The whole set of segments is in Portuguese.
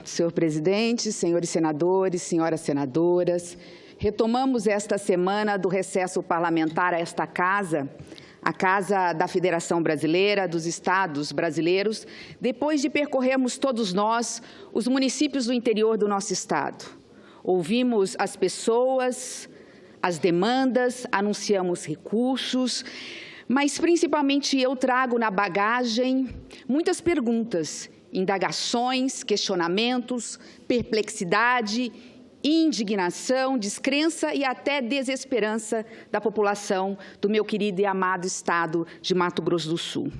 Senhor presidente, senhores senadores, senhoras senadoras, retomamos esta semana do recesso parlamentar a esta casa, a Casa da Federação Brasileira, dos Estados brasileiros, depois de percorrermos todos nós os municípios do interior do nosso Estado. Ouvimos as pessoas, as demandas, anunciamos recursos, mas principalmente eu trago na bagagem muitas perguntas, indagações, questionamentos, perplexidade, indignação, descrença e até desesperança da população do meu querido e amado estado de Mato Grosso do Sul.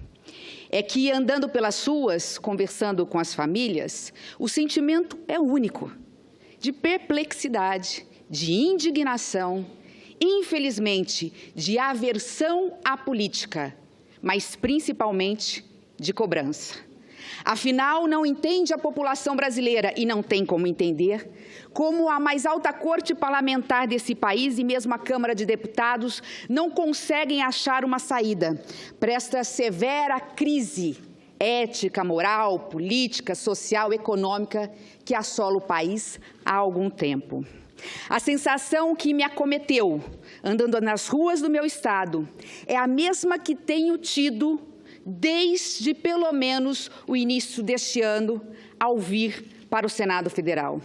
É que, andando pelas ruas, conversando com as famílias, o sentimento é único, de perplexidade, de indignação, infelizmente, de aversão à política, mas principalmente de cobrança. Afinal, não entende a população brasileira, e não tem como entender, como a mais alta corte parlamentar desse país e mesmo a Câmara de Deputados não conseguem achar uma saída para esta severa crise ética, moral, política, social, econômica que assola o país há algum tempo. A sensação que me acometeu, andando nas ruas do meu estado, é a mesma que tenho tido desde, pelo menos, o início deste ano, ao vir para o Senado Federal.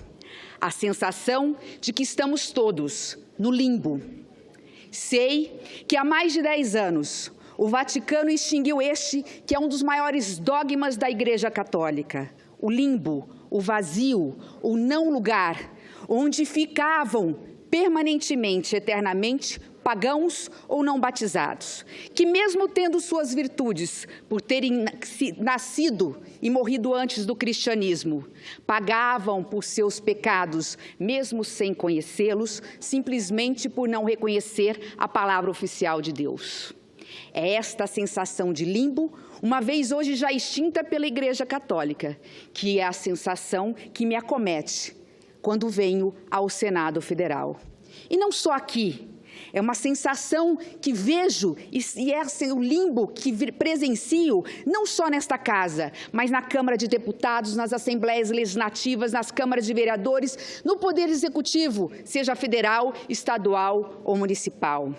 A sensação de que estamos todos no limbo. Sei que há mais de 10 anos o Vaticano extinguiu este, que é um dos maiores dogmas da Igreja Católica, o limbo, o vazio, o não lugar, onde ficavam permanentemente, eternamente, pagãos ou não batizados, que mesmo tendo suas virtudes, por terem nascido e morrido antes do cristianismo, pagavam por seus pecados, mesmo sem conhecê-los, simplesmente por não reconhecer a palavra oficial de Deus. É esta sensação de limbo, uma vez hoje já extinta pela Igreja Católica, que é a sensação que me acomete quando venho ao Senado Federal. E não só aqui. É uma sensação que vejo e é o limbo que presencio não só nesta casa, mas na Câmara de Deputados, nas Assembleias Legislativas, nas Câmaras de Vereadores, no Poder Executivo, seja federal, estadual ou municipal.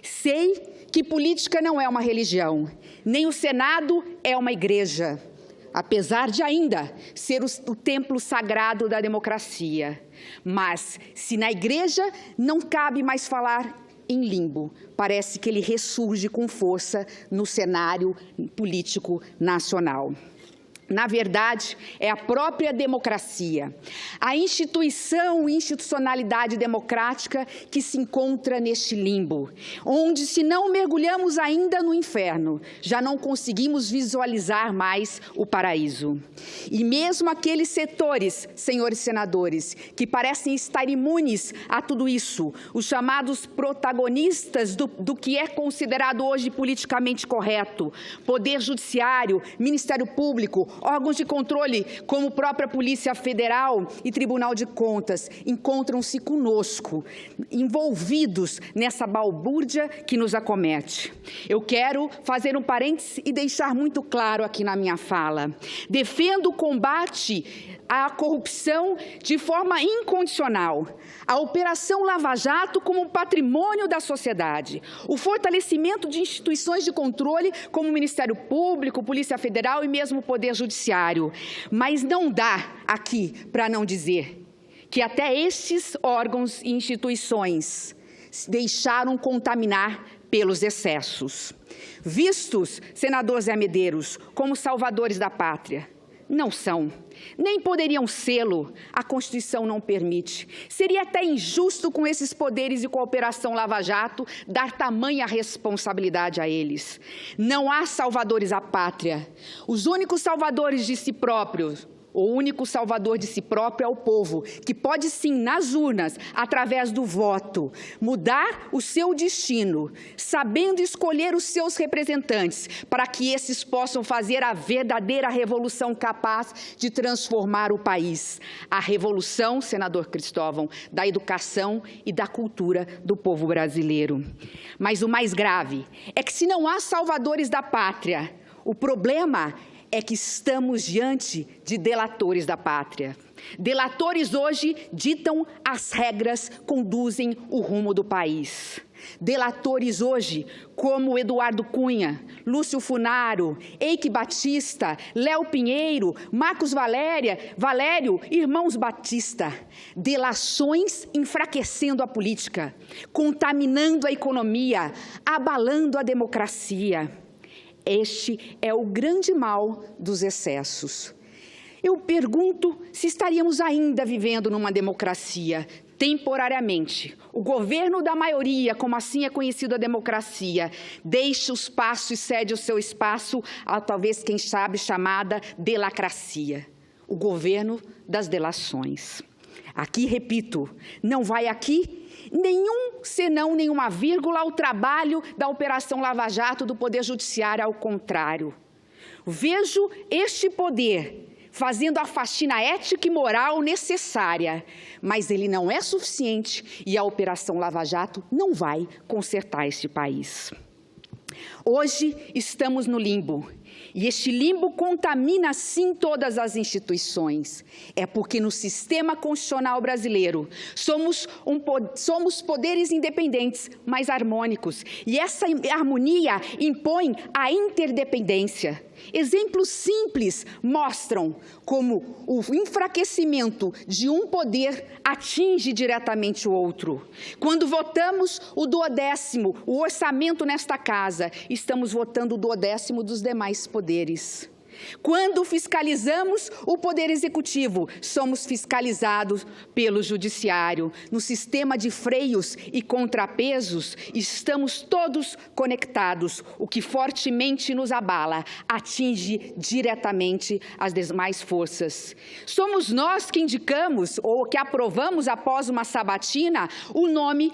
Sei que política não é uma religião, nem o Senado é uma igreja, apesar de ainda ser o templo sagrado da democracia. Mas, se na igreja não cabe mais falar em limbo, parece que ele ressurge com força no cenário político nacional. Na verdade, é a própria democracia, a institucionalidade democrática que se encontra neste limbo, onde, se não mergulhamos ainda no inferno, já não conseguimos visualizar mais o paraíso. E mesmo aqueles setores, senhores senadores, que parecem estar imunes a tudo isso, os chamados protagonistas do que é considerado hoje politicamente correto, Poder Judiciário, Ministério Público, órgãos de controle, como a própria Polícia Federal e Tribunal de Contas, encontram-se conosco, envolvidos nessa balbúrdia que nos acomete. Eu quero fazer um parêntese e deixar muito claro aqui na minha fala. Defendo o combate à corrupção de forma incondicional, a Operação Lava Jato como patrimônio da sociedade, o fortalecimento de instituições de controle como o Ministério Público, Polícia Federal e mesmo o Poder Judiciário. Mas não dá aqui para não dizer que até estes órgãos e instituições se deixaram contaminar pelos excessos. Vistos, senador Zé Medeiros, como salvadores da pátria, não são, nem poderiam sê-lo, a Constituição não permite. Seria até injusto com esses poderes e com a Operação Lava Jato dar tamanha responsabilidade a eles. Não há salvadores à pátria. Os únicos salvadores de si próprios, o único salvador de si próprio é o povo, que pode sim, nas urnas, através do voto, mudar o seu destino, sabendo escolher os seus representantes, para que esses possam fazer a verdadeira revolução capaz de transformar o país. A revolução, senador Cristóvão, da educação e da cultura do povo brasileiro. Mas o mais grave é que, se não há salvadores da pátria, o problema é que estamos diante de delatores da pátria. Delatores hoje ditam as regras, conduzem o rumo do país. Delatores hoje, como Eduardo Cunha, Lúcio Funaro, Eike Batista, Léo Pinheiro, Marcos Valério, irmãos Batista. Delações enfraquecendo a política, contaminando a economia, abalando a democracia. Este é o grande mal dos excessos. Eu pergunto se estaríamos ainda vivendo numa democracia. Temporariamente, o governo da maioria, como assim é conhecido a democracia, deixa o espaço e cede o seu espaço a talvez, quem sabe, chamada delacracia, o governo das delações. Aqui, repito, não vai aqui nenhuma vírgula ao trabalho da Operação Lava Jato do Poder Judiciário, ao contrário. Vejo este poder fazendo a faxina ética e moral necessária, mas ele não é suficiente e a Operação Lava Jato não vai consertar este país. Hoje estamos no limbo, e este limbo contamina, sim, todas as instituições. É porque no sistema constitucional brasileiro somos poderes independentes, mas harmônicos, e essa harmonia impõe a interdependência. Exemplos simples mostram como o enfraquecimento de um poder atinge diretamente o outro. Quando votamos o orçamento nesta casa, estamos votando o 12º dos demais poderes. Quando fiscalizamos o Poder Executivo, somos fiscalizados pelo Judiciário. No sistema de freios e contrapesos, estamos todos conectados. O que fortemente nos abala atinge diretamente as demais forças. Somos nós que indicamos ou que aprovamos, após uma sabatina, o nome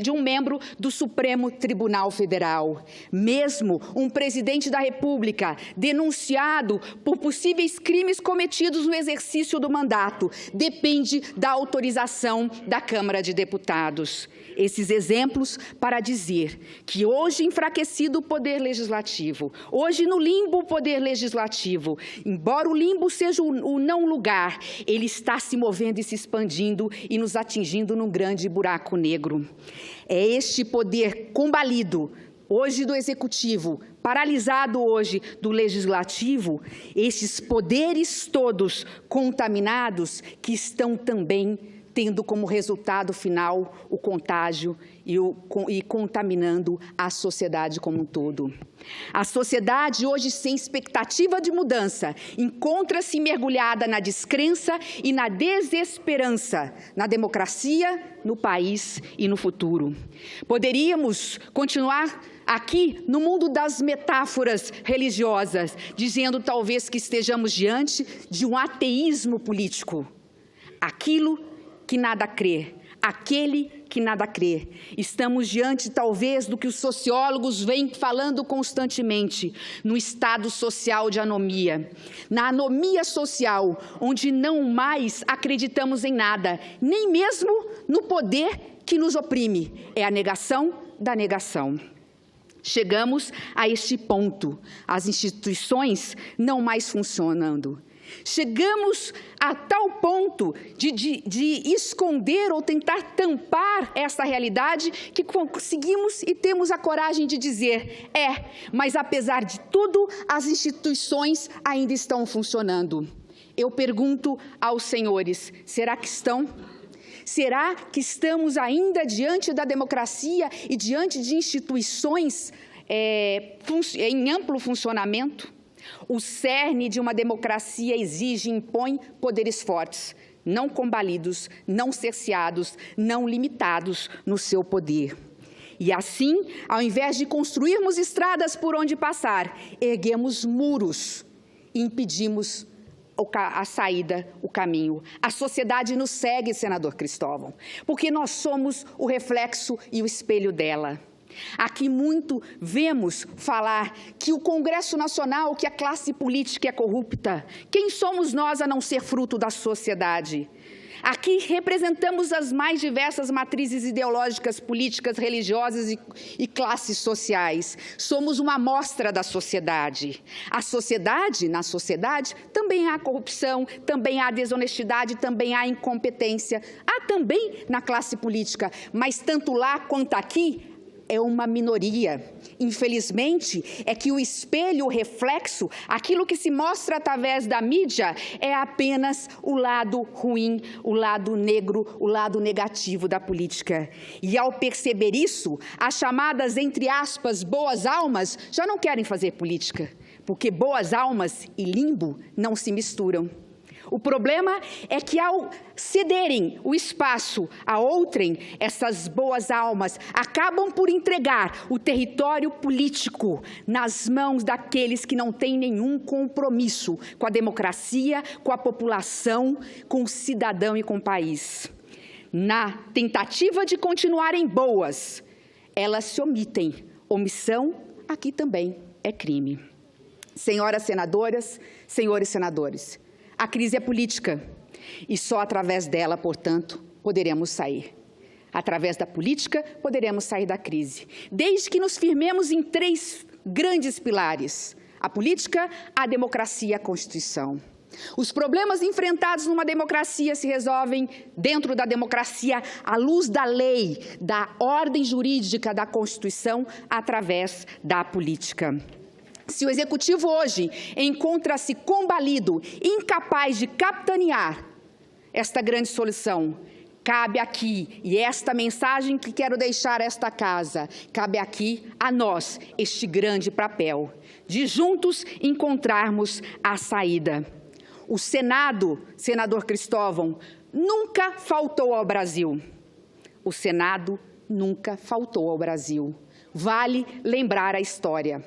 de um membro do Supremo Tribunal Federal. Mesmo um presidente da República denunciado por possíveis crimes cometidos no exercício do mandato, depende da autorização da Câmara de Deputados. Esses exemplos para dizer que hoje enfraquecido o Poder Legislativo, hoje no limbo o Poder Legislativo, embora o limbo seja o não lugar, ele está se movendo e se expandindo e nos atingindo num grande buraco negro. É este poder combalido, hoje do Executivo, paralisado hoje do Legislativo, esses poderes todos contaminados que estão também tendo como resultado final o contágio e contaminando a sociedade como um todo. A sociedade, hoje sem expectativa de mudança, encontra-se mergulhada na descrença e na desesperança, na democracia, no país e no futuro. Poderíamos continuar aqui no mundo das metáforas religiosas, dizendo talvez que estejamos diante de um ateísmo político. Aquilo que nada crê, aquele que nada crê. Estamos diante, talvez, do que os sociólogos vêm falando constantemente, no estado social de anomia. Na anomia social, onde não mais acreditamos em nada, nem mesmo no poder que nos oprime. É a negação da negação. Chegamos a este ponto, as instituições não mais funcionando. Chegamos a tal ponto de esconder ou tentar tampar essa realidade que conseguimos e temos a coragem de dizer, mas apesar de tudo, as instituições ainda estão funcionando. Eu pergunto aos senhores, será que estão? Será que estamos ainda diante da democracia e diante de instituições em amplo funcionamento? O cerne de uma democracia exige e impõe poderes fortes, não combalidos, não cerceados, não limitados no seu poder. E assim, ao invés de construirmos estradas por onde passar, erguemos muros e impedimos a saída, o caminho. A sociedade nos segue, senador Cristóvão, porque nós somos o reflexo e o espelho dela. Aqui muito vemos falar que o Congresso Nacional, que a classe política é corrupta. Quem somos nós a não ser fruto da sociedade? Aqui representamos as mais diversas matrizes ideológicas, políticas, religiosas e classes sociais. Somos uma amostra da sociedade. Na sociedade, também há corrupção, também há desonestidade, também há incompetência. Há também na classe política, mas tanto lá quanto aqui, é uma minoria. Infelizmente, é que o espelho, o reflexo, aquilo que se mostra através da mídia, é apenas o lado ruim, o lado negro, o lado negativo da política. E ao perceber isso, as chamadas, entre aspas, boas almas, já não querem fazer política, porque boas almas e limbo não se misturam. O problema é que, ao cederem o espaço a outrem, essas boas almas acabam por entregar o território político nas mãos daqueles que não têm nenhum compromisso com a democracia, com a população, com o cidadão e com o país. Na tentativa de continuarem boas, elas se omitem. Omissão aqui também é crime. Senhoras senadoras, senhores senadores, a crise é política e só através dela, portanto, poderemos sair. Através da política, poderemos sair da crise, desde que nos firmemos em 3 grandes pilares: a política, a democracia e a Constituição. Os problemas enfrentados numa democracia se resolvem dentro da democracia, à luz da lei, da ordem jurídica da Constituição, através da política. Se o Executivo hoje encontra-se combalido, incapaz de capitanear esta grande solução, cabe aqui, e esta mensagem que quero deixar a esta casa, cabe aqui a nós este grande papel, de juntos encontrarmos a saída. O Senado, senador Cristóvão, nunca faltou ao Brasil. O Senado nunca faltou ao Brasil. Vale lembrar a história.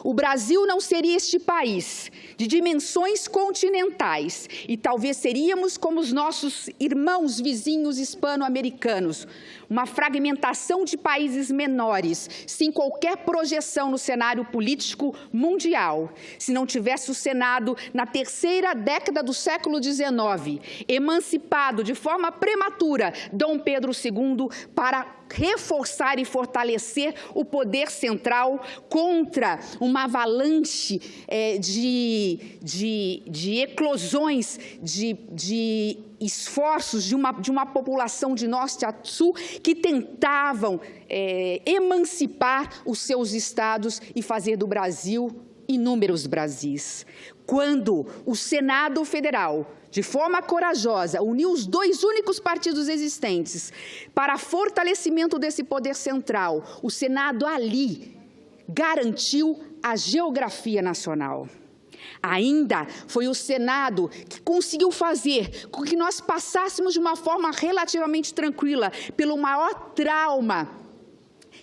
O Brasil não seria este país de dimensões continentais e talvez seríamos como os nossos irmãos vizinhos hispano-americanos, uma fragmentação de países menores, sem qualquer projeção no cenário político mundial, se não tivesse o Senado, na 3ª década do século XIX, emancipado de forma prematura Dom Pedro II para reforçar e fortalecer o poder central contra uma avalanche de eclosões, de esforços de uma população de norte a sul que tentavam emancipar os seus estados e fazer do Brasil inúmeros Brasis. Quando o Senado Federal, de forma corajosa, uniu os 2 únicos partidos existentes para fortalecimento desse poder central, o Senado ali garantiu a geografia nacional. Ainda foi o Senado que conseguiu fazer com que nós passássemos de uma forma relativamente tranquila pelo maior trauma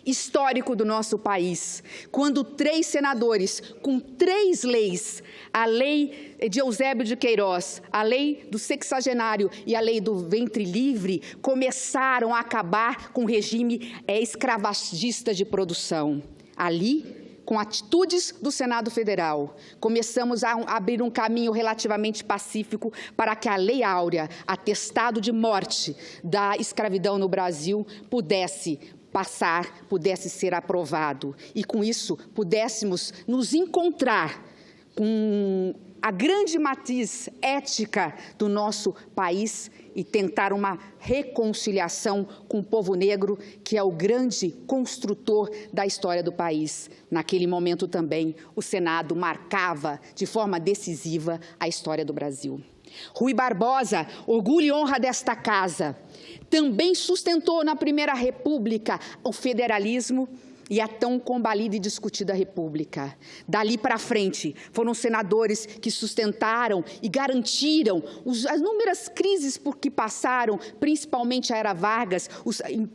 histórico do nosso país, quando 3 senadores, com 3 leis, a lei de Eusébio de Queiroz, a lei do sexagenário e a lei do ventre livre, começaram a acabar com o regime escravagista de produção. Ali, com atitudes do Senado Federal, começamos a abrir um caminho relativamente pacífico para que a Lei Áurea, atestado de morte da escravidão no Brasil, pudesse passar, pudesse ser aprovado. E, com isso, pudéssemos nos encontrar com a grande matriz ética do nosso país e tentar uma reconciliação com o povo negro, que é o grande construtor da história do país. Naquele momento também, o Senado marcava de forma decisiva a história do Brasil. Rui Barbosa, orgulho e honra desta casa, também sustentou na Primeira República o federalismo e a tão combalida e discutida República. Dali para frente, foram senadores que sustentaram e garantiram as inúmeras crises por que passaram, principalmente a era Vargas,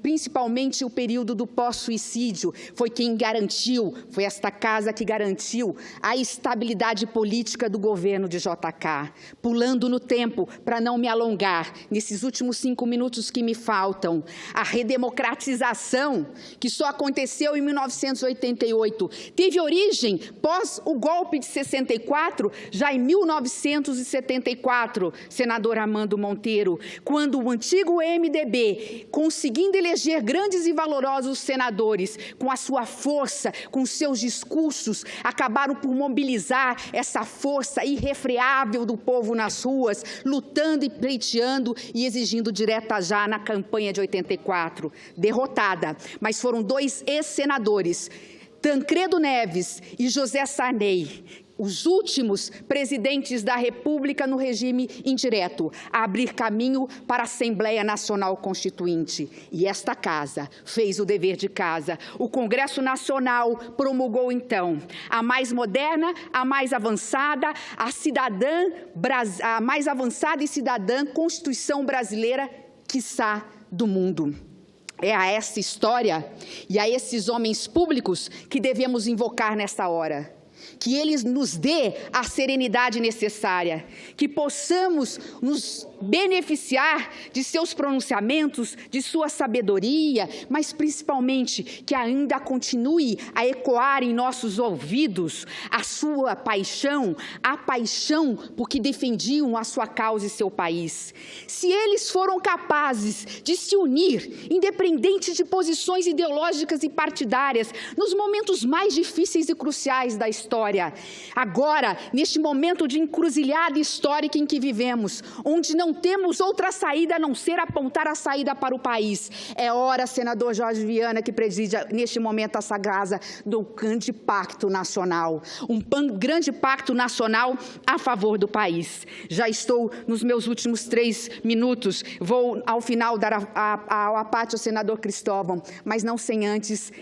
principalmente o período do pós-suicídio. Foi quem garantiu, foi esta casa que garantiu a estabilidade política do governo de JK. Pulando no tempo, para não me alongar, nesses últimos 5 minutos que me faltam, a redemocratização, que só aconteceu em em 1988, teve origem pós o golpe de 64, já em 1974, senador Armando Monteiro, quando o antigo MDB, conseguindo eleger grandes e valorosos senadores, com a sua força, com seus discursos, acabaram por mobilizar essa força irrefreável do povo nas ruas, lutando e pleiteando e exigindo direta já na campanha de 84. Derrotada, mas foram dois ex-senadores, Tancredo Neves e José Sarney, os últimos presidentes da República no regime indireto, a abrir caminho para a Assembleia Nacional Constituinte. E esta casa fez o dever de casa. O Congresso Nacional promulgou, então, a mais moderna, a mais avançada, a mais avançada e cidadã Constituição brasileira, quiçá, do mundo. É a essa história e a esses homens públicos que devemos invocar nesta hora. Que eles nos dê a serenidade necessária, que possamos nos beneficiar de seus pronunciamentos, de sua sabedoria, mas principalmente que ainda continue a ecoar em nossos ouvidos a sua paixão, a paixão porque defendiam a sua causa e seu país. Se eles foram capazes de se unir, independente de posições ideológicas e partidárias, nos momentos mais difíceis e cruciais da história, agora, neste momento de encruzilhada histórica em que vivemos, onde não temos outra saída a não ser apontar a saída para o país, é hora, senador Jorge Viana, que preside neste momento essa casa, do grande pacto nacional, grande pacto nacional a favor do país. Já estou nos meus últimos 3 minutos, vou ao final dar a parte ao senador Cristóvão, mas não sem antes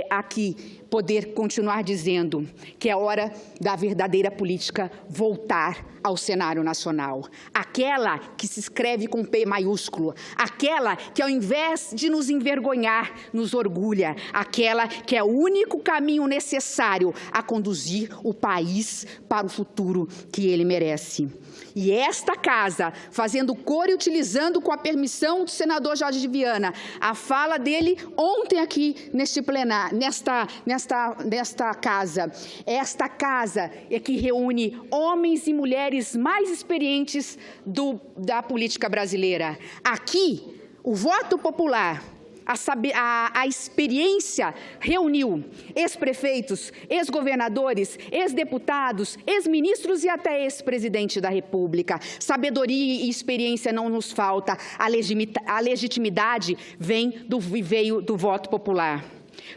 aqui poder continuar dizendo que é hora da verdadeira política voltar ao cenário nacional. Aquela que se escreve com P maiúsculo, aquela que ao invés de nos envergonhar, nos orgulha, aquela que é o único caminho necessário a conduzir o país para o futuro que ele merece. E esta casa, fazendo coro e utilizando com a permissão do senador Jorge Viana, a fala dele ontem aqui neste plenário, nesta casa. Esta casa é que reúne homens e mulheres mais experientes da política brasileira. Aqui, o voto popular, a experiência reuniu ex-prefeitos, ex-governadores, ex-deputados, ex-ministros e até ex-presidente da República. Sabedoria e experiência não nos falta, a legitimidade veio do voto popular.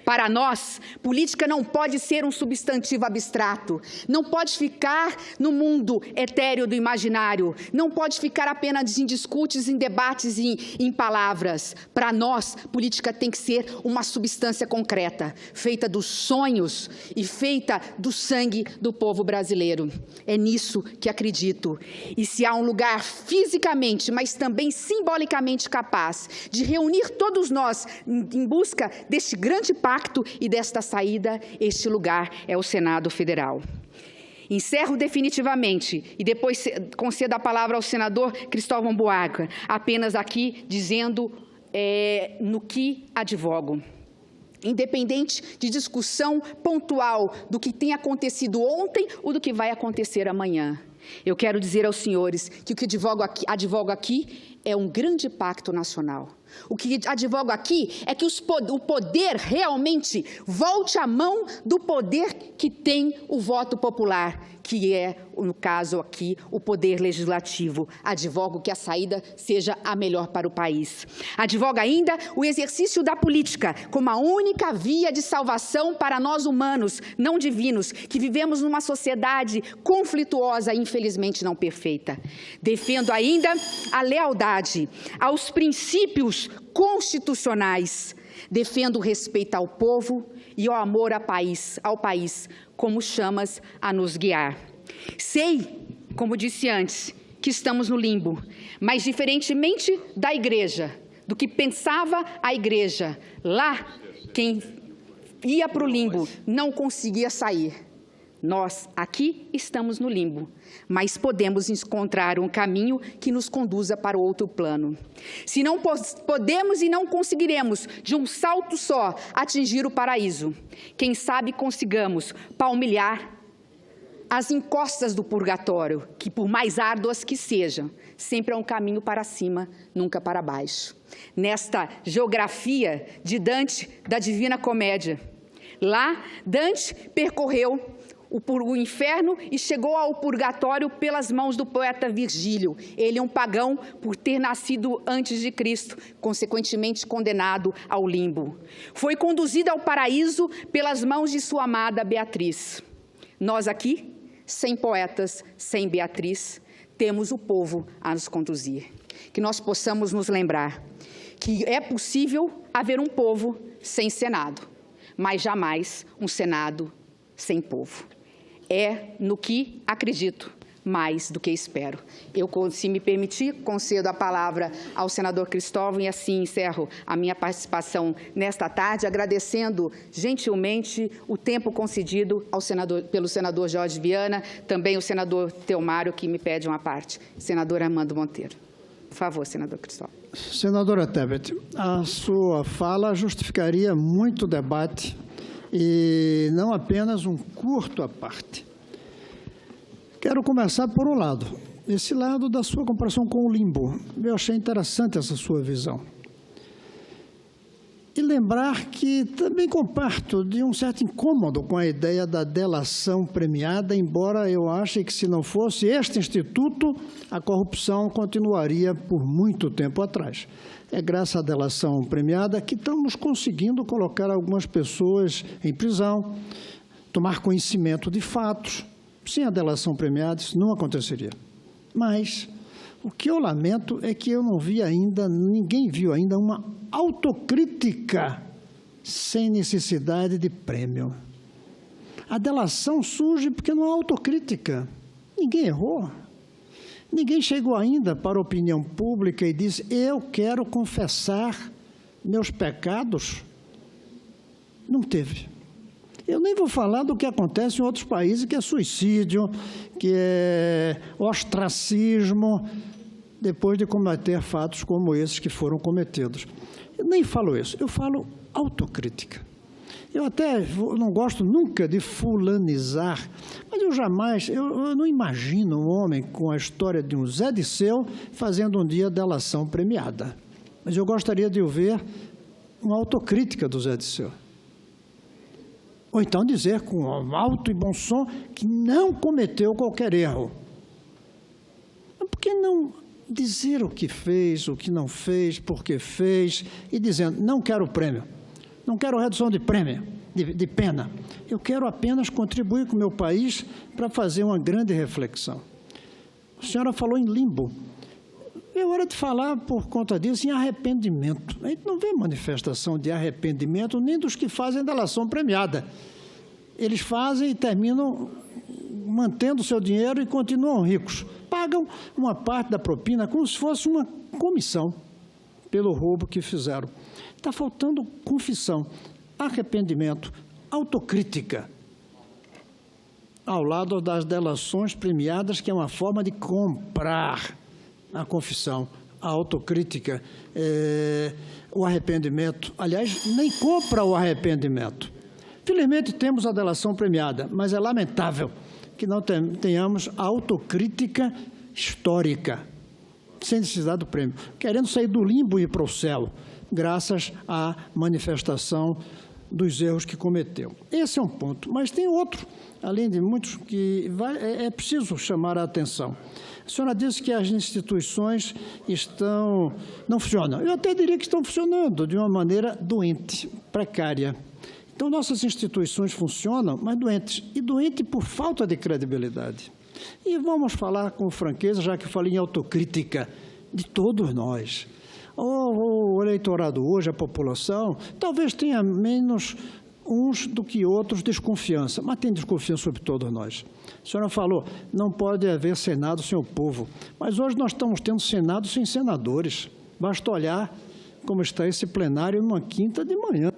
Para nós, política não pode ser um substantivo abstrato, não pode ficar no mundo etéreo do imaginário, não pode ficar apenas em discursos, em debates e em palavras. Para nós, política tem que ser uma substância concreta, feita dos sonhos e feita do sangue do povo brasileiro. É nisso que acredito. E se há um lugar fisicamente, mas também simbolicamente capaz de reunir todos nós em busca deste grande pacto e desta saída, este lugar é o Senado Federal. Encerro definitivamente e depois concedo a palavra ao senador Cristóvão Buarque, apenas aqui dizendo no que advogo. Independente de discussão pontual do que tem acontecido ontem ou do que vai acontecer amanhã. Eu quero dizer aos senhores que o que advogo aqui é um grande pacto nacional. O que advogo aqui é que o poder realmente volte à mão do poder que tem o voto popular, que é, no caso aqui, o poder legislativo. Advogo que a saída seja a melhor para o país. Advogo ainda o exercício da política como a única via de salvação para nós humanos, não divinos, que vivemos numa sociedade conflituosa e infelizmente não perfeita. Defendo ainda a lealdade aos princípios constitucionais. Defendo o respeito ao povo e o amor ao país, como chamas a nos guiar. Sei, como disse antes, que estamos no limbo, mas diferentemente da igreja, do que pensava a igreja, lá quem ia para o limbo não conseguia sair. Nós, aqui, estamos no limbo, mas podemos encontrar um caminho que nos conduza para o outro plano. Se não podemos e não conseguiremos, de um salto só, atingir o paraíso, quem sabe consigamos palmilhar as encostas do purgatório, que por mais árduas que sejam, sempre é um caminho para cima, nunca para baixo. Nesta geografia de Dante, da Divina Comédia, lá, Dante percorreu o inferno e chegou ao purgatório pelas mãos do poeta Virgílio. Ele é um pagão por ter nascido antes de Cristo, consequentemente condenado ao limbo. Foi conduzido ao paraíso pelas mãos de sua amada Beatriz. Nós aqui, sem poetas, sem Beatriz, temos o povo a nos conduzir. Que nós possamos nos lembrar que é possível haver um povo sem Senado, mas jamais um Senado sem povo. É no que acredito, mais do que espero. Eu, se me permitir, concedo a palavra ao senador Cristóvão e assim encerro a minha participação nesta tarde, agradecendo gentilmente o tempo concedido pelo senador Jorge Viana, também o senador Teomário, que me pede uma parte. Senador Armando Monteiro. Por favor, senador Cristóvão. Senadora Tebet, a sua fala justificaria muito debate e não apenas um curto à parte. Quero começar por um lado, esse lado da sua comparação com o limbo. Eu achei interessante essa sua visão. E lembrar que também comparto de um certo incômodo com a ideia da delação premiada, embora eu ache que se não fosse este instituto, a corrupção continuaria por muito tempo atrás. É graças à delação premiada que estamos conseguindo colocar algumas pessoas em prisão, tomar conhecimento de fatos. Sem a delação premiada, isso não aconteceria. Mas o que eu lamento é que eu não vi ainda, ninguém viu ainda uma autocrítica sem necessidade de prêmio. A delação surge porque não há autocrítica. Ninguém errou. Ninguém chegou ainda para a opinião pública e disse: eu quero confessar meus pecados. Não teve. Eu nem vou falar do que acontece em outros países, que é suicídio, que é ostracismo, depois de cometer fatos como esses que foram cometidos. Eu nem falo isso, eu falo autocrítica. Eu até não gosto nunca de fulanizar, mas eu não imagino um homem com a história de um Zé Disseu fazendo um dia delação premiada. Mas eu gostaria de ouvir uma autocrítica do Zé Disseu. Ou então dizer com alto e bom som que não cometeu qualquer erro. Por que não dizer o que fez, o que não fez, por que fez, e dizendo: não quero prêmio, não quero redução de prêmio, de pena. Eu quero apenas contribuir com o meu país para fazer uma grande reflexão. A senhora falou em limbo. É hora de falar, por conta disso, em arrependimento. A gente não vê manifestação de arrependimento nem dos que fazem delação premiada. Eles fazem e terminam mantendo o seu dinheiro e continuam ricos. Pagam uma parte da propina como se fosse uma comissão pelo roubo que fizeram. Está faltando confissão, arrependimento, autocrítica, ao lado das delações premiadas, que é uma forma de comprar a confissão, a autocrítica, o arrependimento. Aliás, nem compra o arrependimento. Felizmente temos a delação premiada, mas é lamentável que não tenhamos a autocrítica histórica, sem necessidade do prêmio, querendo sair do limbo e ir para o céu, graças à manifestação dos erros que cometeu. Esse é um ponto, mas tem outro, além de muitos, que é preciso chamar a atenção. A senhora disse que as instituições não funcionam. Eu até diria que estão funcionando de uma maneira doente, precária. Então, nossas instituições funcionam, mas doentes, e doente por falta de credibilidade. E vamos falar com franqueza, já que eu falei em autocrítica, de todos nós. O eleitorado hoje, a população, talvez tenha menos uns do que outros desconfiança, mas tem desconfiança sobre todos nós. A senhora falou, não pode haver Senado sem o povo, mas hoje nós estamos tendo Senado sem senadores. Basta olhar como está esse plenário numa quinta de manhã.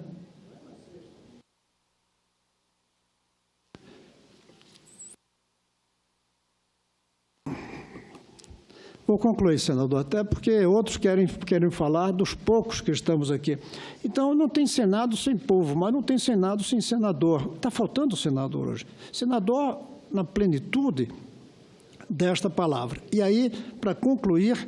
Vou concluir, senador, até porque outros querem falar dos poucos que estamos aqui. Então, não tem Senado sem povo, mas não tem Senado sem senador. Está faltando senador hoje. Senador na plenitude desta palavra. E aí, para concluir,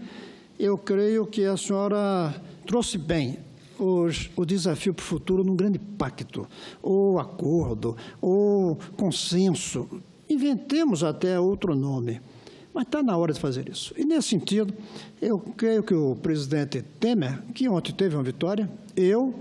eu creio que a senhora trouxe bem o desafio para o futuro num grande pacto, ou acordo, ou consenso. Inventemos até outro nome, mas está na hora de fazer isso. E, nesse sentido, eu creio que o presidente Temer, que ontem teve uma vitória, eu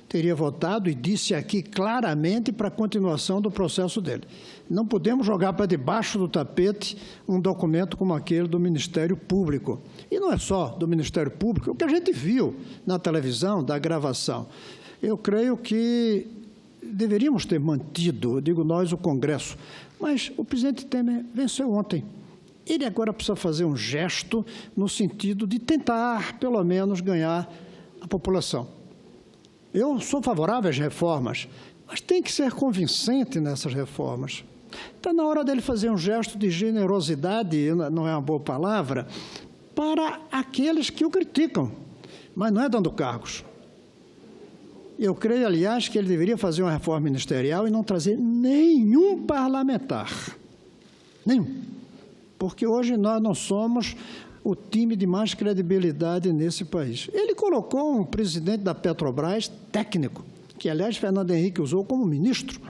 teria votado e disse aqui claramente para a continuação do processo dele. Não podemos jogar para debaixo do tapete um documento como aquele do Ministério Público. E não é só do Ministério Público, o que a gente viu na televisão, da gravação. Eu creio que deveríamos ter mantido, digo nós, o Congresso, mas o presidente Temer venceu ontem. Ele agora precisa fazer um gesto no sentido de tentar, pelo menos, ganhar a população. Eu sou favorável às reformas, mas tem que ser convincente nessas reformas. Está na hora dele fazer um gesto de generosidade, não é uma boa palavra, para aqueles que o criticam, mas não é dando cargos. Eu creio, aliás, que ele deveria fazer uma reforma ministerial e não trazer nenhum parlamentar. Nenhum. Porque hoje nós não somos o time de mais credibilidade nesse país. Ele colocou um presidente da Petrobras técnico, que, aliás, Fernando Henrique usou como ministro.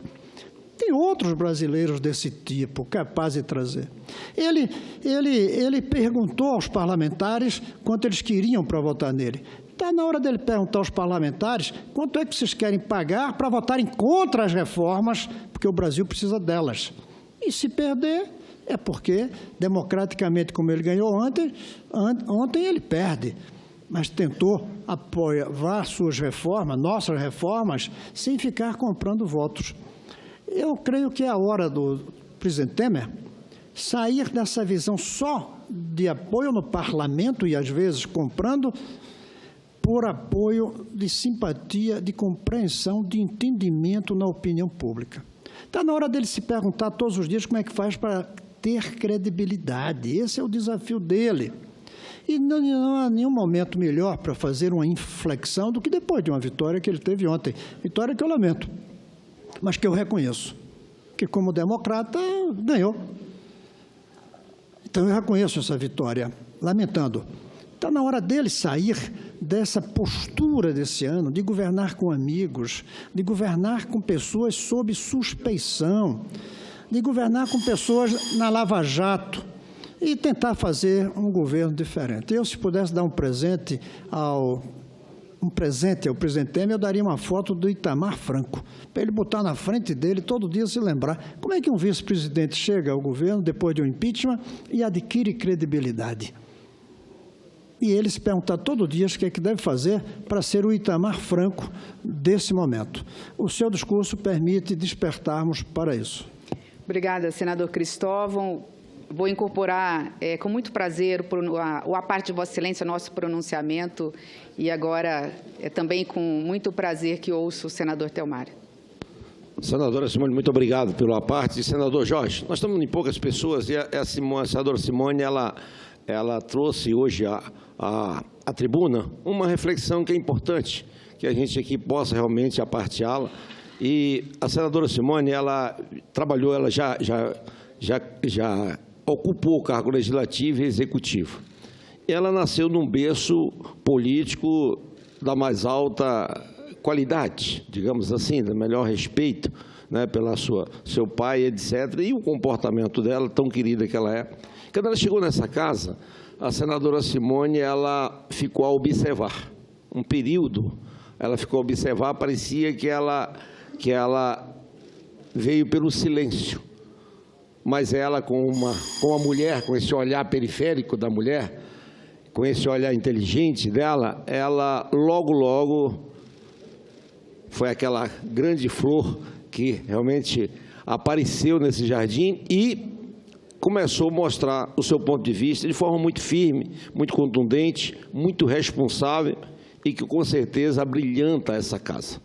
Tem outros brasileiros desse tipo, capazes de trazer. Ele perguntou aos parlamentares quanto eles queriam para votar nele. Está na hora dele perguntar aos parlamentares quanto é que vocês querem pagar para votarem contra as reformas, porque o Brasil precisa delas. E se perder, é porque, democraticamente, como ele ganhou ontem ele perde, mas tentou apoiar suas reformas, nossas reformas, sem ficar comprando votos. Eu creio que é a hora do presidente Temer sair dessa visão só de apoio no parlamento e, às vezes, comprando por apoio de simpatia, de compreensão, de entendimento na opinião pública. Está na hora dele se perguntar todos os dias como é que faz para ter credibilidade. Esse é o desafio dele. E não há nenhum momento melhor para fazer uma inflexão do que depois de uma vitória que ele teve ontem. Vitória que eu lamento, mas que eu reconheço, que como democrata ganhou. Então eu reconheço essa vitória, lamentando. Está na hora dele sair dessa postura desse ano, de governar com amigos, de governar com pessoas sob suspeição, de governar com pessoas na Lava Jato e tentar fazer um governo diferente. Eu, se pudesse dar um presente ao presidente Temer, eu daria uma foto do Itamar Franco, para ele botar na frente dele todo dia se lembrar como é que um vice-presidente chega ao governo depois de um impeachment e adquire credibilidade. E ele se perguntar todo dia o que é que deve fazer para ser o Itamar Franco desse momento. O seu discurso permite despertarmos para isso. Obrigada, senador Cristóvão. Vou incorporar com muito prazer a parte de Vossa Excelência, nosso pronunciamento, e agora também com muito prazer que ouço o senador Telmário. Senadora Simone, muito obrigado pela parte. Senador Jorge, nós estamos em poucas pessoas e a senadora Simone, ela trouxe hoje à tribuna uma reflexão que é importante, que a gente aqui possa realmente aparteá-la. E a senadora Simone, ela trabalhou, ela já ocupou o cargo legislativo e executivo. Ela nasceu num berço político da mais alta qualidade, digamos assim, do melhor respeito, né, pela seu pai, etc., e o comportamento dela, tão querida que ela é. Quando ela chegou nessa casa, a senadora Simone, ela ficou a observar. Um período, ela ficou a observar, parecia que ela veio pelo silêncio. Mas ela, com a mulher, com esse olhar periférico da mulher, com esse olhar inteligente dela, ela logo foi aquela grande flor que realmente apareceu nesse jardim e começou a mostrar o seu ponto de vista de forma muito firme, muito contundente, muito responsável e que, com certeza, abrilhanta essa casa.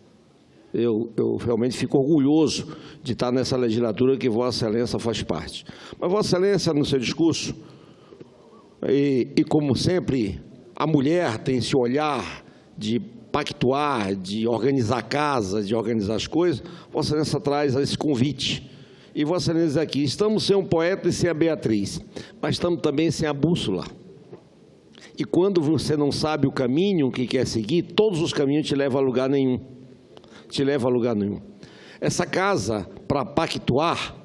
Eu realmente fico orgulhoso de estar nessa legislatura que Vossa Excelência faz parte. Mas Vossa Excelência, no seu discurso, e como sempre, a mulher tem esse olhar de pactuar, de organizar a casa, de organizar as coisas, Vossa Excelência traz esse convite. E Vossa Excelência aqui, estamos sem um poeta e sem a Beatriz, mas estamos também sem a bússola. E quando você não sabe o caminho que quer seguir, todos os caminhos te levam a lugar nenhum. Te levam a lugar nenhum. Essa casa, para pactuar,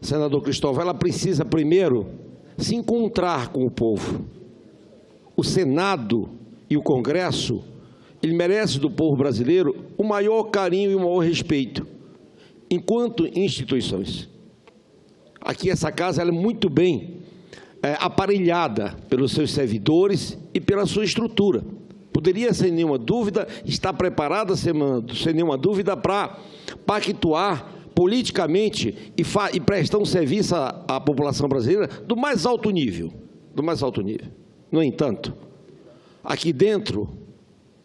senador Cristóvão, ela precisa primeiro se encontrar com o povo. O Senado e o Congresso, ele merece do povo brasileiro o maior carinho e o maior respeito, enquanto instituições. Aqui essa casa ela é muito bem aparelhada pelos seus servidores e pela sua estrutura. Poderia, sem nenhuma dúvida, estar preparada, sem nenhuma dúvida, para pactuar politicamente e prestar um serviço à população brasileira do mais alto nível. Do mais alto nível. No entanto, aqui dentro,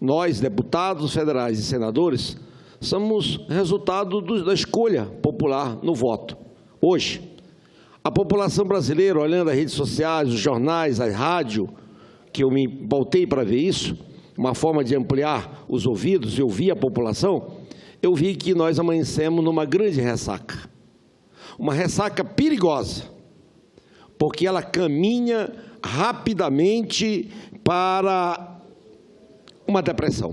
nós, deputados federais e senadores, somos resultado da escolha popular no voto. Hoje, a população brasileira, olhando as redes sociais, os jornais, a rádio, que eu me voltei para ver isso, uma forma de ampliar os ouvidos e ouvir a população, eu vi que nós amanhecemos numa grande ressaca. Uma ressaca perigosa, porque ela caminha rapidamente para uma depressão.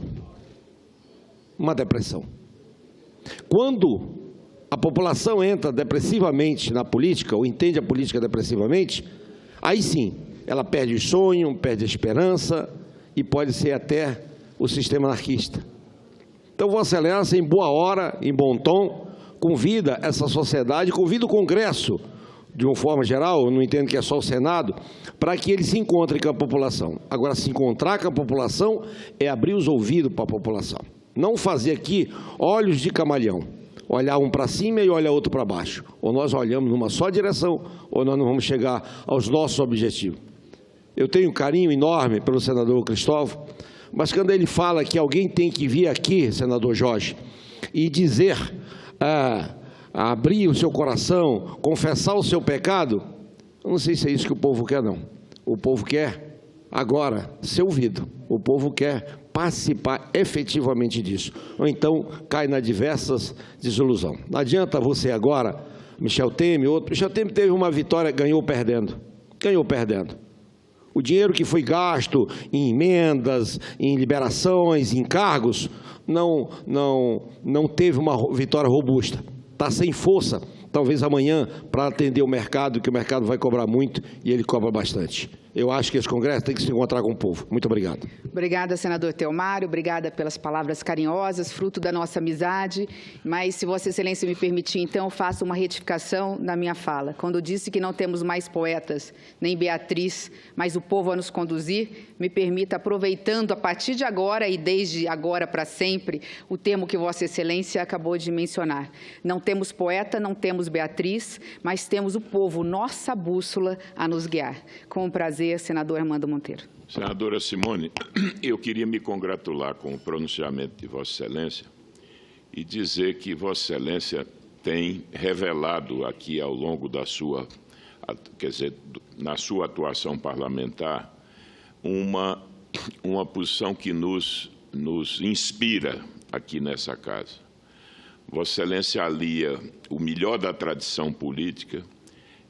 Uma depressão. Quando a população entra depressivamente na política, ou entende a política depressivamente, aí sim, ela perde o sonho, perde a esperança e pode ser até o sistema anarquista. Então, Vossa Excelência, em boa hora, em bom tom, convida essa sociedade, convida o Congresso, de uma forma geral, eu não entendo que é só o Senado, para que ele se encontre com a população. Agora, se encontrar com a população é abrir os ouvidos para a população. Não fazer aqui olhos de camaleão, olhar um para cima e olhar outro para baixo. Ou nós olhamos numa só direção, ou nós não vamos chegar aos nossos objetivos. Eu tenho um carinho enorme pelo senador Cristóvão, mas quando ele fala que alguém tem que vir aqui, senador Jorge, e dizer, abrir o seu coração, confessar o seu pecado, eu não sei se é isso que o povo quer, não. O povo quer, agora, ser ouvido. O povo quer participar efetivamente disso. Ou então, cai na diversas desilusão. Não adianta você agora, Michel Temer, outro. Michel Temer teve uma vitória, ganhou perdendo. Ganhou perdendo. O dinheiro que foi gasto em emendas, em liberações, em cargos, não teve uma vitória robusta. Está sem força, talvez amanhã, para atender o mercado, que o mercado vai cobrar muito e ele cobra bastante. Eu acho que esse Congresso tem que se encontrar com o povo. Muito obrigado. Obrigada, senador Theomário. Obrigada pelas palavras carinhosas, fruto da nossa amizade. Mas, se Vossa Excelência me permitir, então, eu faço uma retificação na minha fala. Quando eu disse que não temos mais poetas, nem Beatriz, mas o povo a nos conduzir, me permita, aproveitando a partir de agora e desde agora para sempre, o termo que Vossa Excelência acabou de mencionar. Não temos poeta, não temos Beatriz, mas temos o povo, nossa bússola, a nos guiar. Com prazer, senador Armando Monteiro. Senadora Simone, eu queria me congratular com o pronunciamento de Vossa Excelência e dizer que Vossa Excelência tem revelado aqui ao longo da sua, quer dizer, na sua atuação parlamentar, uma posição que nos inspira aqui nessa casa. Vossa Excelência alia o melhor da tradição política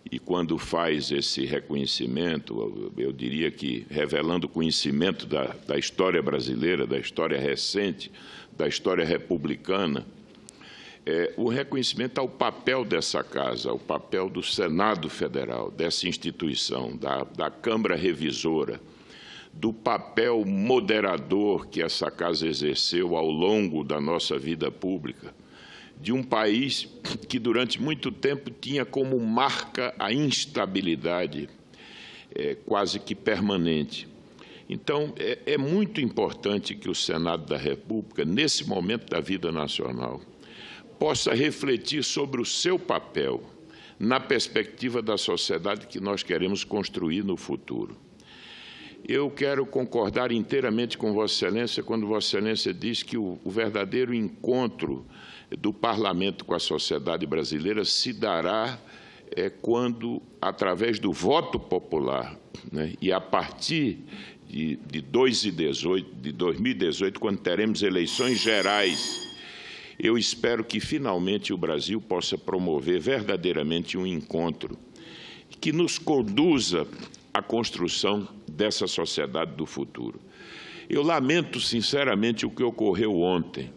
e, quando faz esse reconhecimento, eu diria que revelando o conhecimento da história brasileira, da história recente, da história republicana, o reconhecimento ao papel dessa casa, ao papel do Senado Federal, dessa instituição, da Câmara Revisora, do papel moderador que essa casa exerceu ao longo da nossa vida pública, de um país que durante muito tempo tinha como marca a instabilidade quase que permanente. Então, é muito importante que o Senado da República, nesse momento da vida nacional, possa refletir sobre o seu papel na perspectiva da sociedade que nós queremos construir no futuro. Eu quero concordar inteiramente com Vossa Excelência quando Vossa Excelência diz que o verdadeiro encontro do Parlamento com a sociedade brasileira se dará é quando, através do voto popular, né, e a partir de 2018, quando teremos eleições gerais, eu espero que, finalmente, o Brasil possa promover verdadeiramente um encontro que nos conduza à construção dessa sociedade do futuro. Eu lamento, sinceramente, o que ocorreu ontem.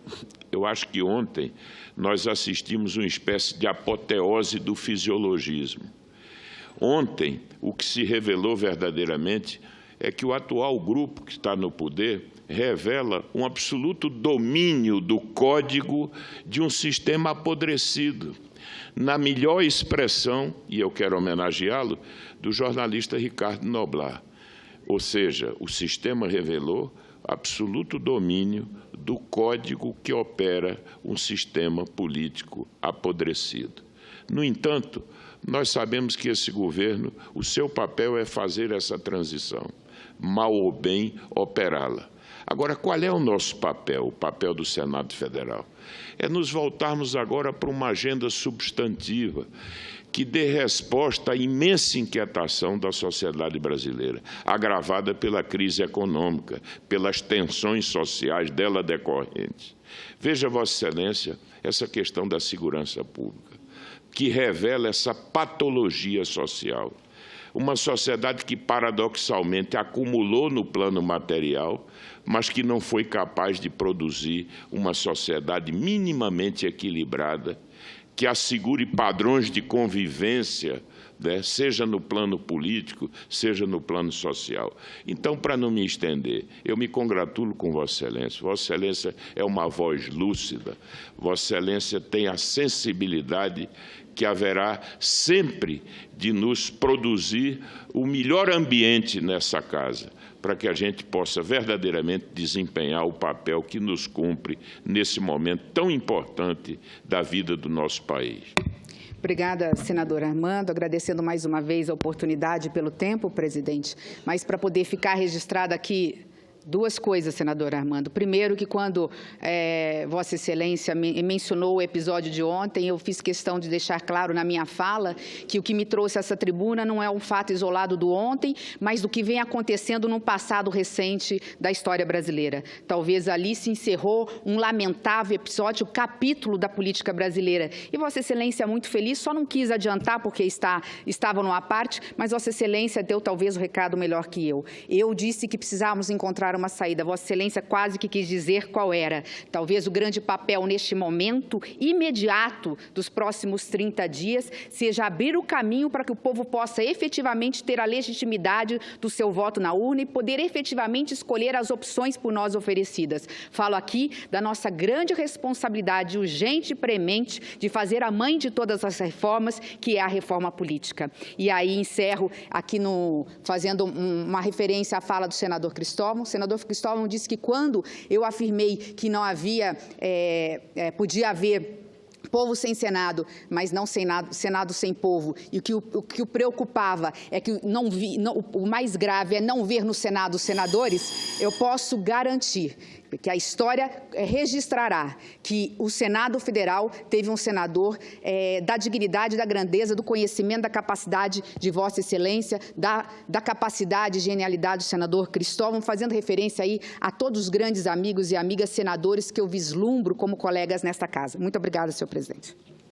Eu acho que ontem nós assistimos uma espécie de apoteose do fisiologismo. Ontem, o que se revelou verdadeiramente é que o atual grupo que está no poder revela um absoluto domínio do código de um sistema apodrecido, na melhor expressão, e eu quero homenageá-lo, do jornalista Ricardo Noblar. Ou seja, o sistema revelou absoluto domínio do código que opera um sistema político apodrecido. No entanto, nós sabemos que esse governo, o seu papel é fazer essa transição, mal ou bem operá-la. Agora, qual é o nosso papel, o papel do Senado Federal? É nos voltarmos agora para uma agenda substantiva que dê resposta à imensa inquietação da sociedade brasileira, agravada pela crise econômica, pelas tensões sociais dela decorrentes. Veja, Vossa Excelência, essa questão da segurança pública, que revela essa patologia social. Uma sociedade que, paradoxalmente, acumulou no plano material, mas que não foi capaz de produzir uma sociedade minimamente equilibrada, que assegure padrões de convivência, né, seja no plano político, seja no plano social. Então, para não me estender, eu me congratulo com Vossa Excelência. Vossa Excelência é uma voz lúcida, Vossa Excelência tem a sensibilidade que haverá sempre de nos produzir o melhor ambiente nessa casa, para que a gente possa verdadeiramente desempenhar o papel que nos cumpre nesse momento tão importante da vida do nosso país. Obrigada, senador Armando. Agradecendo mais uma vez a oportunidade pelo tempo, presidente, mas para poder ficar registrado aqui duas coisas, senador Armando. Primeiro, que quando Vossa Excelência mencionou o episódio de ontem, eu fiz questão de deixar claro na minha fala que o que me trouxe a essa tribuna não é um fato isolado do ontem, mas do que vem acontecendo no passado recente da história brasileira. Talvez ali se encerrou um lamentável episódio, capítulo da política brasileira. E Vossa Excelência, muito feliz, só não quis adiantar porque estava numa parte, mas Vossa Excelência deu talvez o recado melhor que eu. Eu disse que precisávamos encontrar uma saída. Vossa Excelência quase que quis dizer qual era. Talvez o grande papel neste momento imediato dos próximos 30 dias seja abrir o caminho para que o povo possa efetivamente ter a legitimidade do seu voto na urna e poder efetivamente escolher as opções por nós oferecidas. Falo aqui da nossa grande responsabilidade urgente e premente de fazer a mãe de todas as reformas, que é a reforma política. E aí encerro aqui fazendo uma referência à fala do senador Cristóvão. O senador Cristóvão disse que quando eu afirmei que não havia, podia haver povo sem Senado, mas não Senado sem povo, e o que o preocupava é que o mais grave é não ver no Senado senadores, eu posso garantir que a história registrará que o Senado Federal teve um senador da dignidade, da grandeza, do conhecimento, da capacidade de Vossa Excelência, da capacidade e genialidade do senador Cristóvão, fazendo referência aí a todos os grandes amigos e amigas senadores que eu vislumbro como colegas nesta casa. Muito obrigada, senhor presidente.